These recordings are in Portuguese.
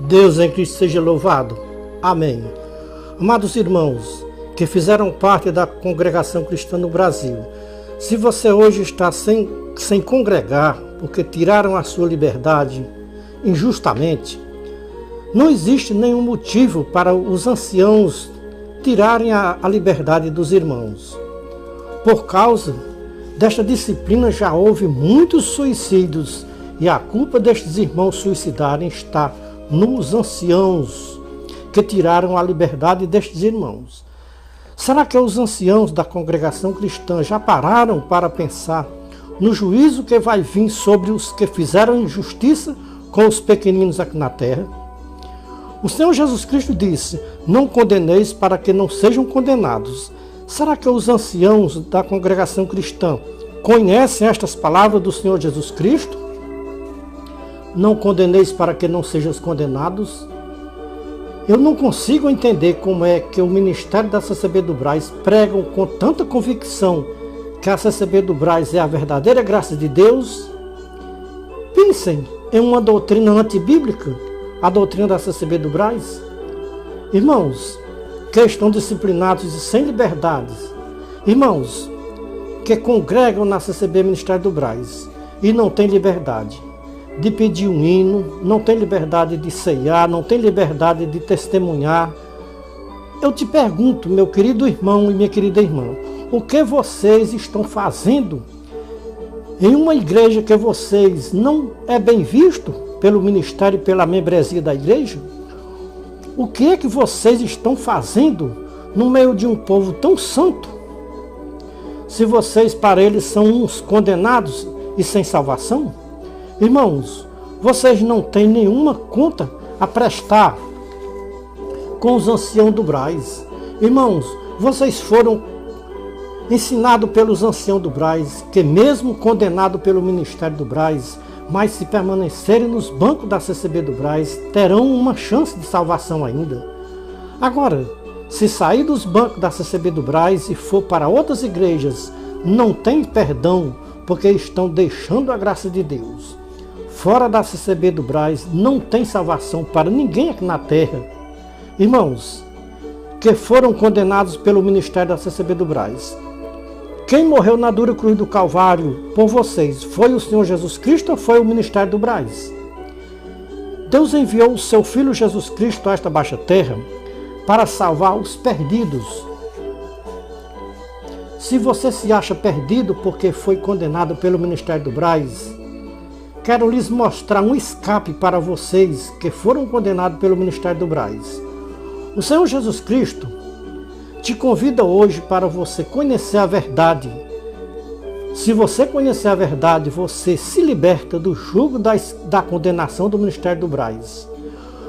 Deus em Cristo seja louvado. Amém. Amados irmãos que fizeram parte da congregação cristã no Brasil, se você hoje está sem congregar porque tiraram a sua liberdade injustamente, não existe nenhum motivo para os anciãos tirarem a liberdade dos irmãos. Por causa desta disciplina já houve muitos suicídios e a culpa destes irmãos suicidarem está nos anciãos que tiraram a liberdade destes irmãos. Será que os anciãos da congregação cristã já pararam para pensar no juízo que vai vir sobre os que fizeram injustiça com os pequeninos aqui na terra? O Senhor Jesus Cristo disse: não condeneis para que não sejam condenados. Será que os anciãos da congregação cristã conhecem estas palavras do Senhor Jesus Cristo? Não condeneis para que não sejam condenados. Eu não consigo entender como é que o ministério da CCB do Brás pregam com tanta convicção que a CCB do Brás é a verdadeira graça de Deus. Pensem em uma doutrina antibíblica, a doutrina da CCB do Brás. Irmãos que estão disciplinados e sem liberdades, irmãos que congregam na CCB Ministério do Brás e não têm liberdade de pedir um hino, não tem liberdade de ceiar, não tem liberdade de testemunhar. Eu te pergunto, meu querido irmão e minha querida irmã, o que vocês estão fazendo em uma igreja que vocês não é bem visto pelo ministério e pela membresia da igreja? O que é que vocês estão fazendo no meio de um povo tão santo? Se vocês para eles são uns condenados e sem salvação? Irmãos, vocês não têm nenhuma conta a prestar com os anciãos do Brás. Irmãos, vocês foram ensinados pelos anciãos do Brás que mesmo condenados pelo ministério do Brás, mas se permanecerem nos bancos da CCB do Brás, terão uma chance de salvação ainda. Agora, se sair dos bancos da CCB do Brás e for para outras igrejas, não tem perdão, porque estão deixando a graça de Deus. Fora da CCB do Brás não tem salvação para ninguém aqui na terra. Irmãos, que foram condenados pelo ministério da CCB do Brás, quem morreu na dura cruz do Calvário por vocês, foi o Senhor Jesus Cristo ou foi o ministério do Brás? Deus enviou o seu Filho Jesus Cristo a esta baixa terra para salvar os perdidos. Se você se acha perdido porque foi condenado pelo ministério do Brás, quero lhes mostrar um escape para vocês que foram condenados pelo ministério do Brás. O Senhor Jesus Cristo te convida hoje para você conhecer a verdade. Se você conhecer a verdade, você se liberta do jugo da condenação do ministério do Brás.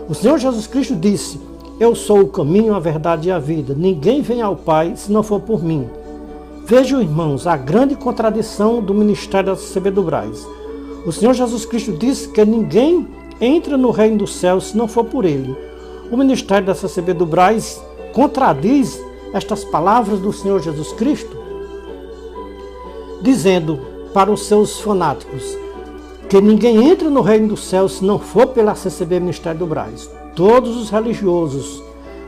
O Senhor Jesus Cristo disse: eu sou o caminho, a verdade e a vida. Ninguém vem ao Pai se não for por mim. Vejam, irmãos, a grande contradição do ministério da CCB do Brás. O Senhor Jesus Cristo disse que ninguém entra no reino dos céus se não for por Ele. O ministério da CCB do Brás contradiz estas palavras do Senhor Jesus Cristo, dizendo para os seus fanáticos que ninguém entra no reino dos céus se não for pela CCB Ministério do Brás. Todos os religiosos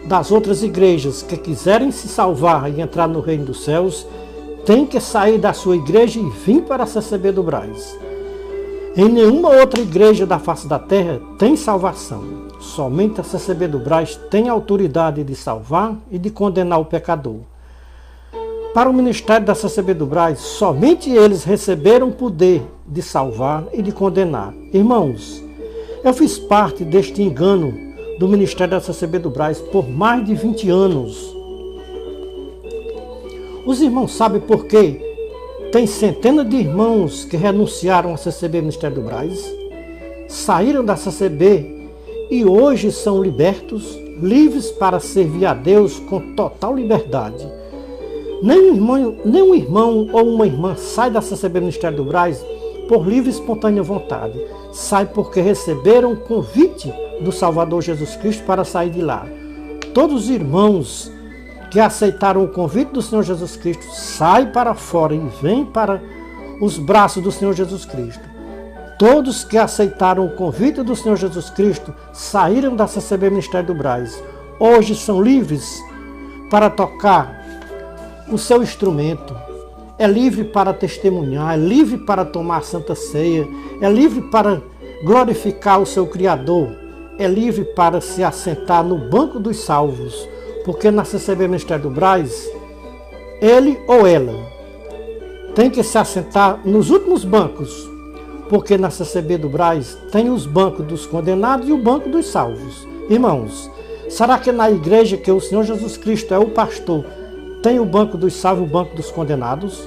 das outras igrejas que quiserem se salvar e entrar no reino dos céus têm que sair da sua igreja e vir para a CCB do Brás. Em nenhuma outra igreja da face da terra tem salvação. Somente a CCB do Brás tem autoridade de salvar e de condenar o pecador. Para o ministério da CCB do Brás, somente eles receberam o poder de salvar e de condenar. Irmãos, eu fiz parte deste engano do ministério da CCB do Brás por mais de 20 anos. Os irmãos sabem por quê? Tem centenas de irmãos que renunciaram à CCB Ministério do Brás, saíram da CCB e hoje são libertos, livres para servir a Deus com total liberdade. Nenhum irmão ou uma irmã sai da CCB Ministério do Brás por livre e espontânea vontade. Sai porque receberam o convite do Salvador Jesus Cristo para sair de lá. Todos os irmãos que aceitaram o convite do Senhor Jesus Cristo saem para fora e vêm para os braços do Senhor Jesus Cristo. Todos que aceitaram o convite do Senhor Jesus Cristo saíram da CCB Ministério do Braz. Hoje são livres para tocar o seu instrumento. É livre para testemunhar, é livre para tomar a Santa Ceia, é livre para glorificar o seu Criador, é livre para se assentar no banco dos salvos, porque na CCB Ministério do Braz, ele ou ela tem que se assentar nos últimos bancos, porque na CCB do Braz tem os bancos dos condenados e o banco dos salvos. Irmãos, será que na igreja que o Senhor Jesus Cristo é o pastor, tem o banco dos salvos e o banco dos condenados?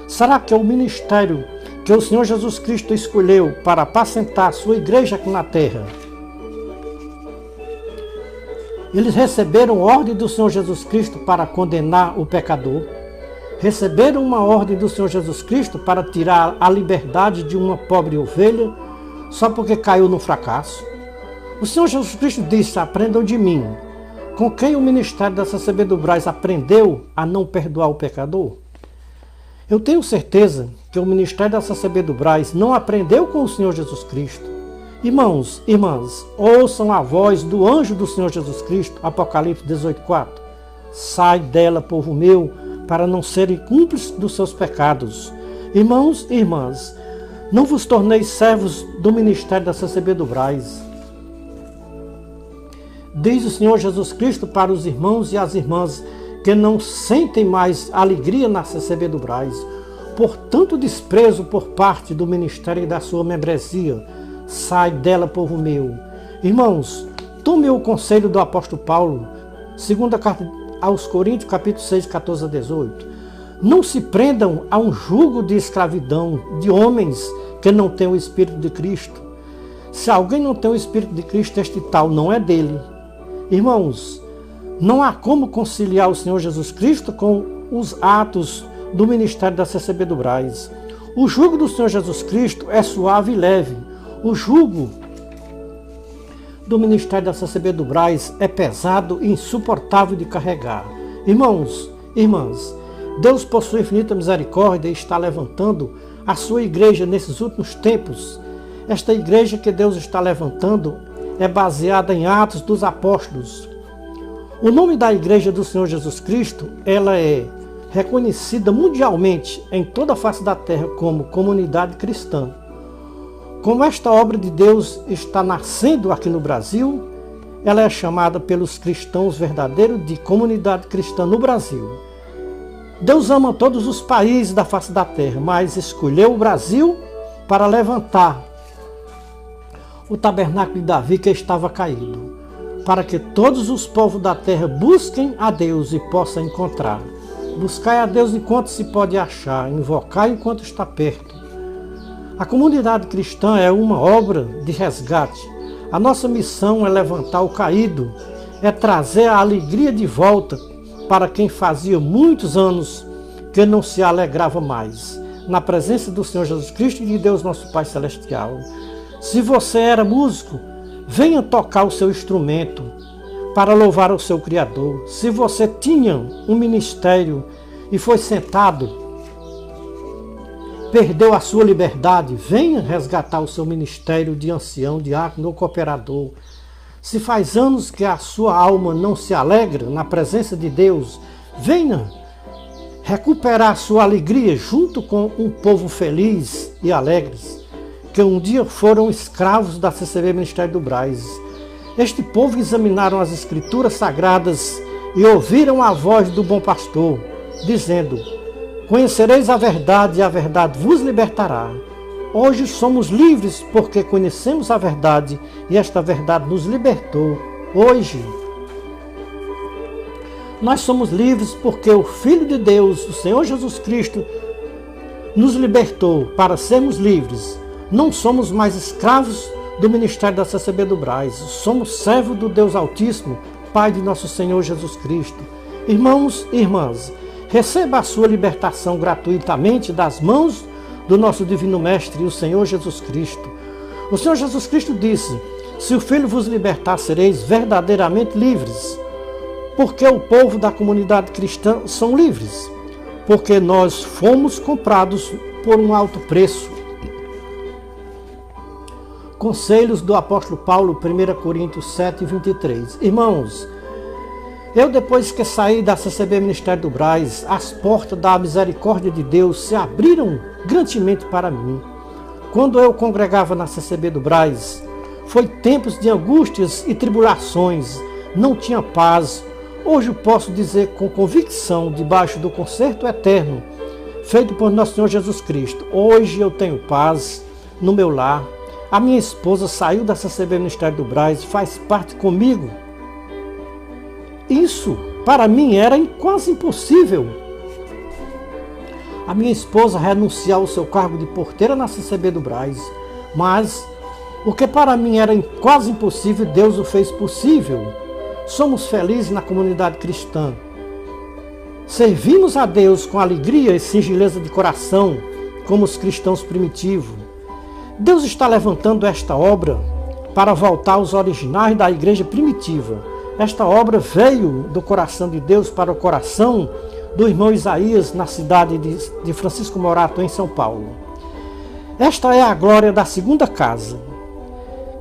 Será que é o ministério que o Senhor Jesus Cristo escolheu para apacentar a sua igreja aqui na terra? Eles receberam ordem do Senhor Jesus Cristo para condenar o pecador. Receberam uma ordem do Senhor Jesus Cristo para tirar a liberdade de uma pobre ovelha só porque caiu no fracasso. O Senhor Jesus Cristo disse: aprendam de mim. Com quem o ministério da CCB do Braz aprendeu a não perdoar o pecador? Eu tenho certeza que o ministério da CCB do Braz não aprendeu com o Senhor Jesus Cristo. Irmãos, irmãs, ouçam a voz do anjo do Senhor Jesus Cristo, Apocalipse 18:4. Sai dela, povo meu, para não serem cúmplices dos seus pecados. Irmãos e irmãs, não vos torneis servos do ministério da CCB do Braz. Diz o Senhor Jesus Cristo para os irmãos e as irmãs que não sentem mais alegria na CCB do Braz, por tanto desprezo por parte do ministério e da sua membresia. Sai dela, povo meu. Irmãos, tome o conselho do apóstolo Paulo, segunda carta aos Coríntios, capítulo 6, 14 a 18. Não se prendam a um jugo de escravidão de homens que não têm o Espírito de Cristo. Se alguém não tem o Espírito de Cristo, este tal não é dele. Irmãos, não há como conciliar o Senhor Jesus Cristo com os atos do ministério da CCB do Braz. O jugo do Senhor Jesus Cristo é suave e leve. O jugo do ministério da CCB do Braz é pesado e insuportável de carregar. Irmãos, irmãs, Deus, por sua infinita misericórdia, está levantando a sua igreja nesses últimos tempos. Esta igreja que Deus está levantando é baseada em Atos dos Apóstolos. O nome da igreja do Senhor Jesus Cristo, ela é reconhecida mundialmente em toda a face da terra como comunidade cristã. Como esta obra de Deus está nascendo aqui no Brasil, ela é chamada pelos cristãos verdadeiros de comunidade cristã no Brasil. Deus ama todos os países da face da terra, mas escolheu o Brasil para levantar o tabernáculo de Davi que estava caído, para que todos os povos da terra busquem a Deus e possam encontrar. Buscai a Deus enquanto se pode achar, invocai enquanto está perto. A comunidade cristã é uma obra de resgate. A nossa missão é levantar o caído, é trazer a alegria de volta para quem fazia muitos anos que não se alegrava mais, na presença do Senhor Jesus Cristo e de Deus nosso Pai Celestial. Se você era músico, venha tocar o seu instrumento para louvar o seu Criador. Se você tinha um ministério e foi sentado, perdeu a sua liberdade, venha resgatar o seu ministério de ancião, diácono ou cooperador. Se faz anos que a sua alma não se alegra na presença de Deus, venha recuperar a sua alegria junto com um povo feliz e alegres, que um dia foram escravos da CCB Ministério do Braz. Este povo examinaram as Escrituras Sagradas e ouviram a voz do bom pastor, dizendo: conhecereis a verdade e a verdade vos libertará. Hoje somos livres porque conhecemos a verdade e esta verdade nos libertou. Hoje nós somos livres porque o Filho de Deus, o Senhor Jesus Cristo, nos libertou para sermos livres. Não somos mais escravos do ministério da CCB do Braz. Somos servos do Deus Altíssimo, Pai de nosso Senhor Jesus Cristo. Irmãos e irmãs, receba a sua libertação gratuitamente das mãos do nosso Divino Mestre, o Senhor Jesus Cristo. O Senhor Jesus Cristo disse: se o Filho vos libertar, sereis verdadeiramente livres. Porque o povo da comunidade cristã são livres? Porque nós fomos comprados por um alto preço. Conselhos do apóstolo Paulo, 1 Coríntios 7, 23. Irmãos, eu depois que saí da CCB Ministério do Brás, as portas da misericórdia de Deus se abriram grandemente para mim. Quando eu congregava na CCB do Brás, foi tempos de angústias e tribulações, não tinha paz. Hoje eu posso dizer com convicção, debaixo do concerto eterno, feito por nosso Senhor Jesus Cristo, hoje eu tenho paz no meu lar. A minha esposa saiu da CCB Ministério do Brás, faz parte comigo. Isso, para mim, era quase impossível. A minha esposa renunciar ao seu cargo de porteira na CCB do Brás, mas o que para mim era quase impossível, Deus o fez possível. Somos felizes na comunidade cristã. Servimos a Deus com alegria e singeleza de coração, como os cristãos primitivos. Deus está levantando esta obra para voltar aos originais da igreja primitiva. Esta obra veio do coração de Deus para o coração do irmão Isaías, na cidade de Francisco Morato, em São Paulo. Esta é a glória da segunda casa,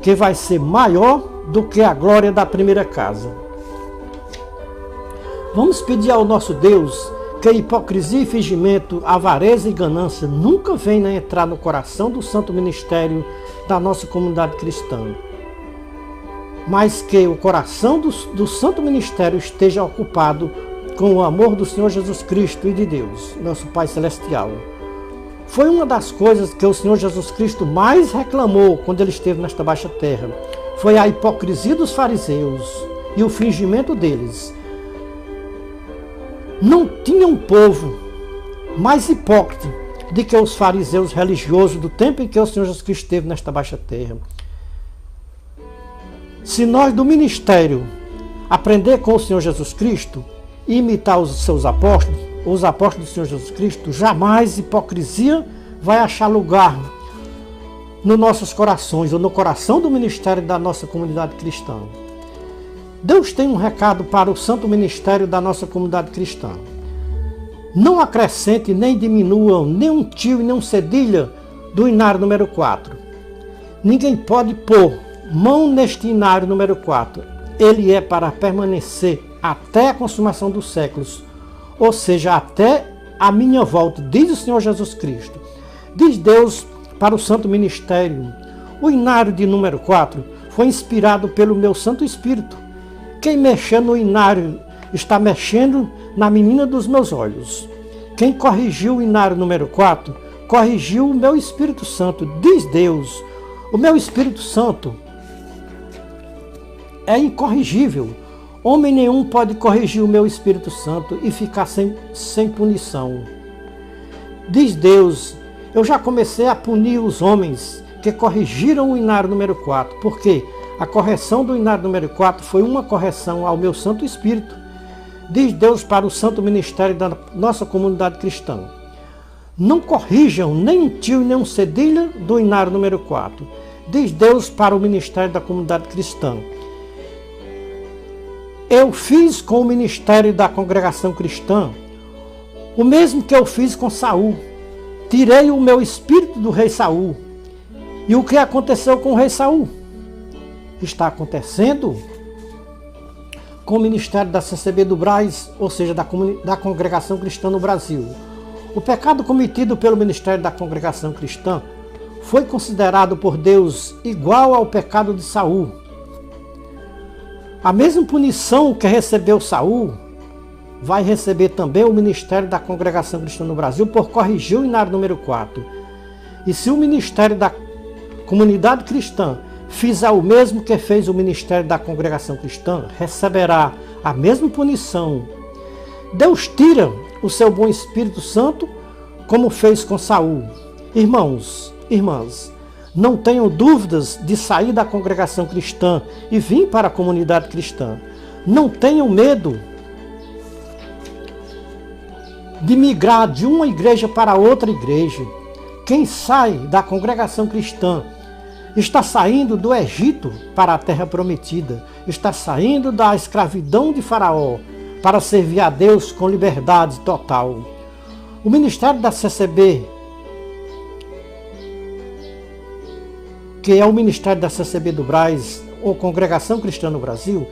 que vai ser maior do que a glória da primeira casa. Vamos pedir ao nosso Deus que hipocrisia e fingimento, avareza e ganância nunca venham a entrar no coração do santo ministério da nossa comunidade cristã, mas que o coração do santo ministério esteja ocupado com o amor do Senhor Jesus Cristo e de Deus, nosso Pai Celestial. Foi uma das coisas que o Senhor Jesus Cristo mais reclamou quando ele esteve nesta baixa terra. Foi a hipocrisia dos fariseus e o fingimento deles. Não tinha um povo mais hipócrita do que os fariseus religiosos do tempo em que o Senhor Jesus Cristo esteve nesta baixa terra. Se nós do ministério aprender com o Senhor Jesus Cristo e imitar os seus apóstolos, os apóstolos do Senhor Jesus Cristo, jamais hipocrisia vai achar lugar nos nossos corações ou no coração do ministério da nossa comunidade cristã. Deus tem um recado para o santo ministério da nossa comunidade cristã. Não acrescente nem diminua nem um tio e nem um cedilha do inário número 4. Ninguém pode pôr mão neste inário número 4. Ele é para permanecer até a consumação dos séculos, ou seja, até a minha volta, diz o Senhor Jesus Cristo. Diz Deus para o santo ministério: o inário de número 4 foi inspirado pelo meu Santo Espírito. Quem mexer no inário está mexendo na menina dos meus olhos. Quem corrigiu o inário número 4, corrigiu o meu Espírito Santo, diz Deus. O meu Espírito Santo é incorrigível. Homem nenhum pode corrigir o meu Espírito Santo e ficar sem punição. Diz Deus, eu já comecei a punir os homens que corrigiram o inário número 4, porque a correção do inário número 4 foi uma correção ao meu Santo Espírito. Diz Deus para o santo ministério da nossa comunidade cristã: não corrijam nem um tio nem um cedilha do inário número 4. Diz Deus para o ministério da comunidade cristã: eu fiz com o ministério da congregação cristã o mesmo que eu fiz com Saul. Tirei o meu espírito do rei Saul. E o que aconteceu com o rei Saul? Está acontecendo com o ministério da CCB do Brás, ou seja, da congregação cristã no Brasil. O pecado cometido pelo ministério da congregação cristã foi considerado por Deus igual ao pecado de Saul. A mesma punição que recebeu Saul vai receber também o ministério da congregação cristã no Brasil por corrigir o inário número 4. E se o ministério da comunidade cristã fizer o mesmo que fez o ministério da congregação cristã, receberá a mesma punição. Deus tira o seu bom Espírito Santo, como fez com Saul. Irmãos, irmãs, não tenham dúvidas de sair da congregação cristã e vir para a comunidade cristã. Não tenham medo de migrar de uma igreja para outra igreja. Quem sai da congregação cristã está saindo do Egito para a terra prometida, está saindo da escravidão de Faraó para servir a Deus com liberdade total. O ministério da CCB que é o Ministério da CCB do Brás, ou Congregação Cristã no Brasil,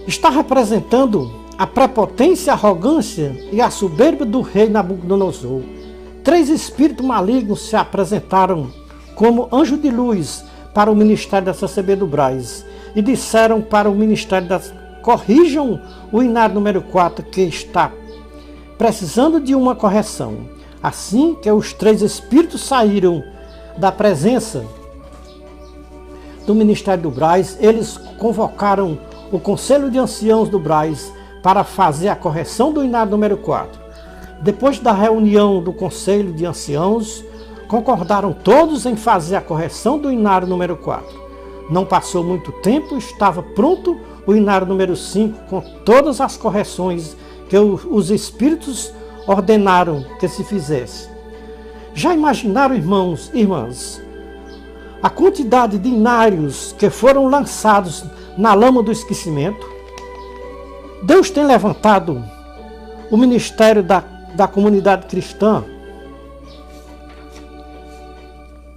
está representando a prepotência, a arrogância e a soberba do rei Nabucodonosor. 3 espíritos malignos se apresentaram como anjo de luz para o Ministério da CCB do Brás e disseram para o Ministério corrijam o inário número 4 que está precisando de uma correção. Assim que os 3 espíritos saíram da presença do Ministério do Brás, eles convocaram o Conselho de Anciãos do Brás para fazer a correção do inário número 4. Depois da reunião do Conselho de Anciãos, concordaram todos em fazer a correção do inário número 4. Não passou muito tempo, estava pronto o inário número 5 com todas as correções que os espíritos ordenaram que se fizesse. Já imaginaram, irmãos e irmãs, a quantidade de inários que foram lançados na lama do esquecimento? Deus tem levantado o ministério da comunidade cristã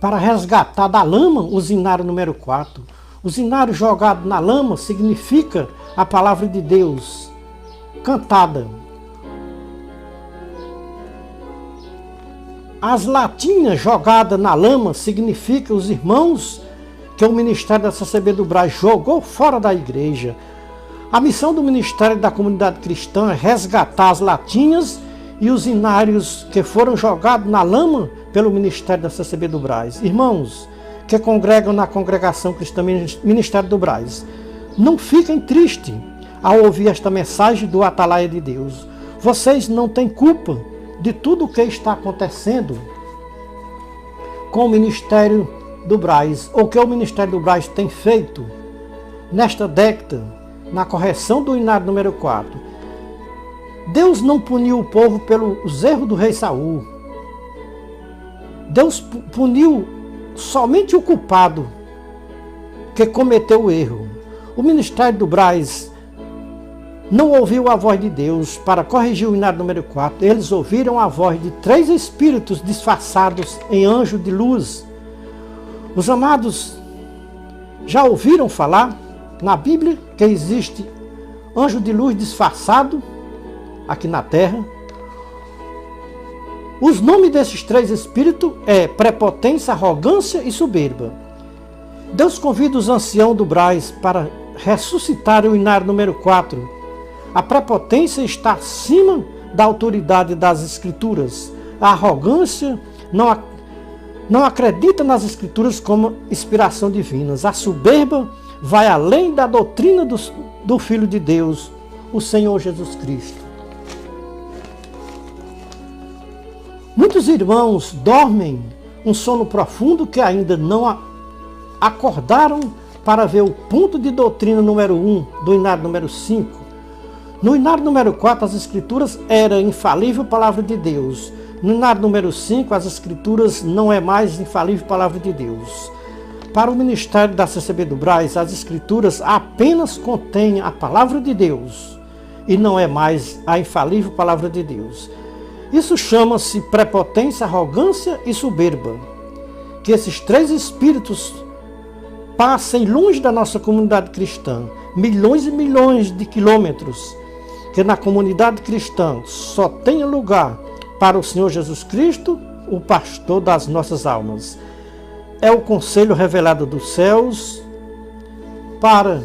para resgatar da lama os inários número 4. Os inários jogados na lama significa a palavra de Deus cantada. As latinhas jogadas na lama significa os irmãos que o Ministério da CCB do Brás jogou fora da igreja. A missão do Ministério da Comunidade Cristã é resgatar as latinhas e os inários que foram jogados na lama pelo Ministério da CCB do Brás. Irmãos que congregam na Congregação Cristã Ministério do Brás, não fiquem tristes ao ouvir esta mensagem do Atalaia de Deus. Vocês não têm culpa de tudo o que está acontecendo com o Ministério do Brás, ou que o Ministério do Brás tem feito nesta década, na correção do inário número 4. Deus não puniu o povo pelos erros do rei Saul. Deus puniu somente o culpado que cometeu o erro. O Ministério do Brás não ouviu a voz de Deus para corrigir o inário número 4. Eles ouviram a voz de 3 espíritos disfarçados em anjo de luz. Os amados já ouviram falar na Bíblia que existe anjo de luz disfarçado aqui na terra? Os nomes desses 3 espíritos é prepotência, arrogância e soberba. Deus convida os anciãos do Brás para ressuscitar o inário número 4. A prepotência está acima da autoridade das Escrituras. A arrogância não acredita nas Escrituras como inspiração divina. A soberba vai além da doutrina do Filho de Deus, o Senhor Jesus Cristo. Muitos irmãos dormem um sono profundo que ainda não acordaram para ver o ponto de doutrina número 1 do inário número 5. No inário número 4, as Escrituras era infalível palavra de Deus. No inário número 5, as Escrituras não é mais infalível palavra de Deus. Para o Ministério da CCB do Brás, as Escrituras apenas contêm a palavra de Deus e não é mais a infalível palavra de Deus. Isso chama-se prepotência, arrogância e soberba. Que esses 3 espíritos passem longe da nossa comunidade cristã, milhões e milhões de quilômetros, que na comunidade cristã só tenha lugar para o Senhor Jesus Cristo, o pastor das nossas almas. É o conselho revelado dos céus para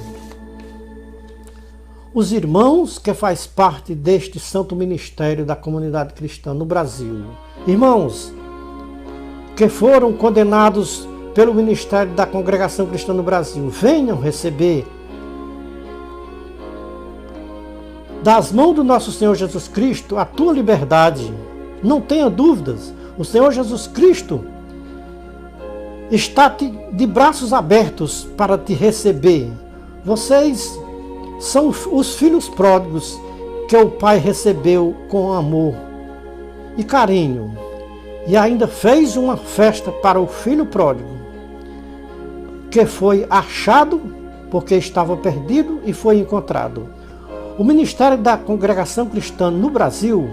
os irmãos que faz parte deste santo ministério da comunidade cristã no Brasil. Irmãos que foram condenados pelo ministério da Congregação Cristã no Brasil, venham receber das mãos do nosso Senhor Jesus Cristo a tua liberdade. Não tenha dúvidas, o Senhor Jesus Cristo está de braços abertos para te receber. Vocês são os filhos pródigos que o Pai recebeu com amor e carinho. E ainda fez uma festa para o filho pródigo, que foi achado porque estava perdido e foi encontrado. O Ministério da Congregação Cristã no Brasil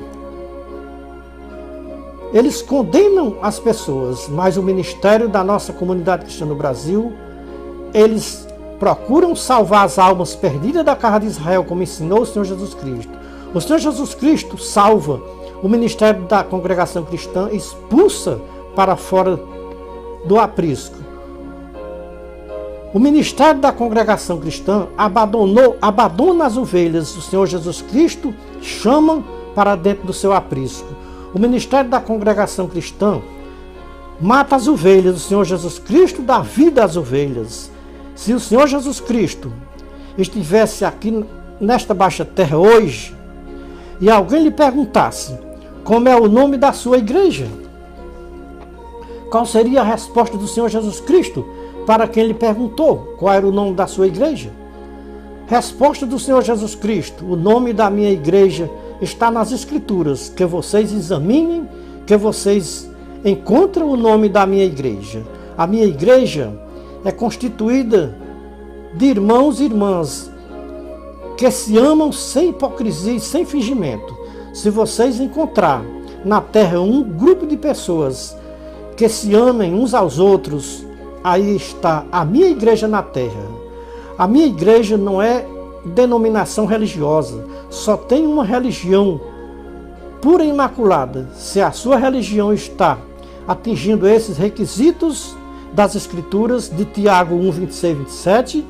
eles condenam as pessoas, mas o ministério da nossa comunidade cristã no Brasil, eles procuram salvar as almas perdidas da casa de Israel, como ensinou o Senhor Jesus Cristo. O Senhor Jesus Cristo salva. O ministério da congregação cristã expulsa para fora do aprisco. O ministério da congregação cristã abandona as ovelhas. O Senhor Jesus Cristo chama para dentro do seu aprisco. O ministério da congregação cristã mata as ovelhas. O Senhor Jesus Cristo dá vida às ovelhas. Se o Senhor Jesus Cristo estivesse aqui nesta baixa terra hoje e alguém lhe perguntasse como é o nome da sua igreja, qual seria a resposta do Senhor Jesus Cristo para quem lhe perguntou qual era o nome da sua igreja? Resposta do Senhor Jesus Cristo: o nome da minha igreja está nas Escrituras, que vocês examinem, que vocês encontrem o nome da minha igreja. A minha igreja é constituída de irmãos e irmãs que se amam sem hipocrisia e sem fingimento. Se vocês encontrar na terra um grupo de pessoas que se amem uns aos outros, aí está a minha igreja na terra. A minha igreja não é denominação religiosa, só tem uma religião pura e imaculada. Se a sua religião está atingindo esses requisitos das Escrituras de Tiago 1, 26 e 27,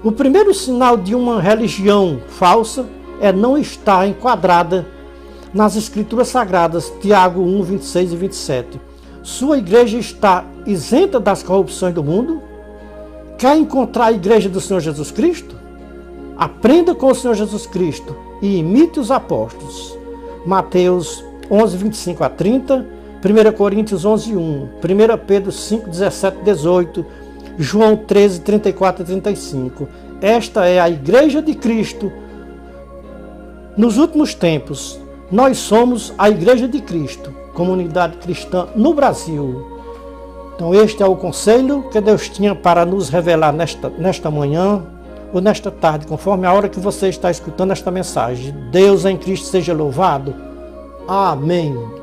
o primeiro sinal de uma religião falsa é não estar enquadrada nas Escrituras Sagradas, Tiago 1, 26 e 27. Sua igreja está isenta das corrupções do mundo? Quer encontrar a igreja do Senhor Jesus Cristo? Aprenda com o Senhor Jesus Cristo e imite os apóstolos. Mateus 11, 25 a 30, 1 Coríntios 11, 1, 1 Pedro 5, 17 e 18, João 13, 34 e 35. Esta é a igreja de Cristo nos últimos tempos. Nós somos a igreja de Cristo, comunidade cristã no Brasil. Então este é o conselho que Deus tinha para nos revelar nesta manhã ou nesta tarde, conforme a hora que você está escutando esta mensagem. Deus em Cristo seja louvado. Amém.